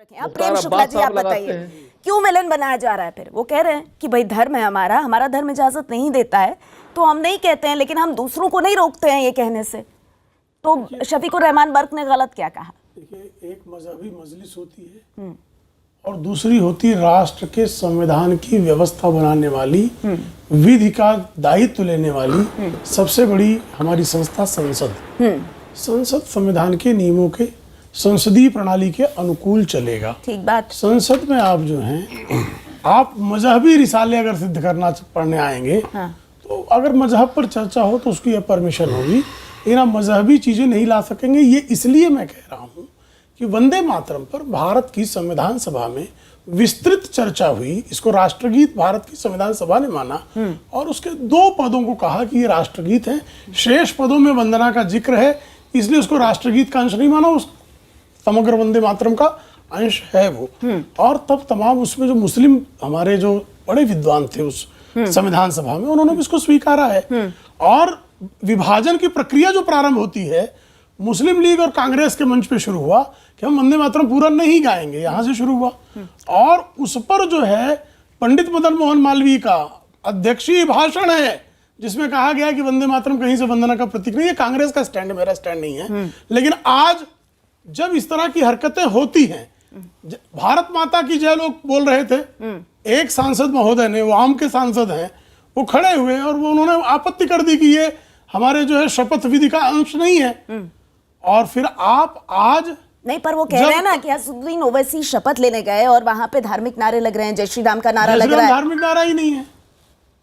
रखें। आप प्रेम शुक्ला जी, आप बताइए क्यों विलेन बनाया जा रहा है? फिर वो कह रहे हैं कि भाई धर्म है हमारा, हमारा धर्म इजाजत नहीं देता है तो हम नहीं कहते हैं, लेकिन हम दूसरों को नहीं रोकते हैं ये कहने से। तो शफीकुर रहमान बर्क ने गलत क्या कहा? देखिए, एक मजहबी मजलिस होती है और दूसरी होती राष्ट्र के संविधान की व्यवस्था बनाने वाली, विधि का दायित्व लेने वाली सबसे बड़ी हमारी संस्था संसद। संसद संविधान के नियमों के, संसदीय प्रणाली के अनुकूल चलेगा। ठीक बात। संसद में आप जो हैं, आप मजहबी रिसाले अगर सिद्ध करना पढ़ने आएंगे, तो अगर मजहब पर चर्चा हो तो उसकी परमिशन होगी, लेकिन आप मजहबी चीजें नहीं ला सकेंगे। ये इसलिए मैं कह रहा हूँ कि वंदे मातरम पर भारत की संविधान सभा में विस्तृत चर्चा हुई। इसको राष्ट्रगीत भारत की संविधान सभा ने माना और उसके 2 पदों को कहा कि ये राष्ट्रगीत है। शेष पदों में वंदना का जिक्र है, इसलिए उसको राष्ट्रगीत का अंश नहीं माना, उस समग्र वंदे मातरम का अंश है वो। और तब तमाम उसमें जो मुस्लिम हमारे जो बड़े विद्वान थे उस संविधान सभा में, उन्होंने भी इसको स्वीकारा है। और विभाजन की प्रक्रिया जो प्रारंभ होती है, मुस्लिम लीग और कांग्रेस के मंच पे शुरू हुआ कि हम वंदे मातरम पूरा नहीं गाएंगे, यहां से शुरू हुआ। और उस पर जो है पंडित मदन मोहन मालवीय का अध्यक्षीय भाषण है, जिसमें कहा गया कि वंदे मातरम कहीं से वंदना का प्रतीक नहीं है। कांग्रेस का स्टैंड, मेरा स्टैंड नहीं है। लेकिन आज जब इस तरह की हरकतें होती हैं, भारत माता की जय लोग बोल रहे थे, एक सांसद महोदय ने, वो आम के सांसद हैं, वो खड़े हुए और वो उन्होंने आपत्ति कर दी कि ये हमारे जो है शपथ विधि का अंश नहीं है। और फिर आप आज नहीं, पर वो कह रहे हैं ना कि असदुद्दीन ओवैसी शपथ लेने गए और वहां पे धार्मिक नारे लग रहे हैं, जय श्री राम का नारा लग रहा है। धार्मिक नारा ही नहीं है।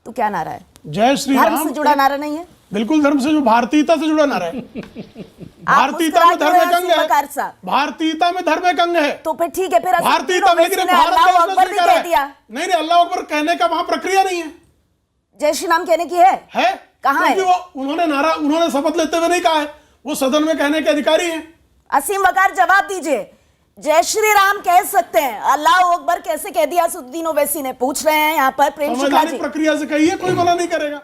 तो क्या नारा है? जय श्री राम। धर्म से जुड़ा नारा नहीं है? बिल्कुल धर्म से, जो भारतीयता से जुड़ा नारा है। भारतीयता में धर्म एक अंग है। भारतीयता में धर्म एक अंग है। तो फिर ठीक है, फिर भारतीयता में अल्लाह अकबर भी कह दिया। नहीं, अल्लाह अकबर कहने का वहां प्रक्रिया नहीं है। जय श्री राम कहने की है कहाँ है? उन्होंने शपथ लेते हुए नहीं कहा है, वो सदन में कहने के अधिकारी हैं। असीम वकार, जवाब दीजिए। जय श्री राम कह सकते हैं, अल्लाह अकबर कैसे कह दिया असदुद्दीन ओवैसी ने? पूछ रहे हैं यहाँ पर प्रेम शुक्ला जी। प्रक्रिया से कहिए, कोई मना नहीं करेगा।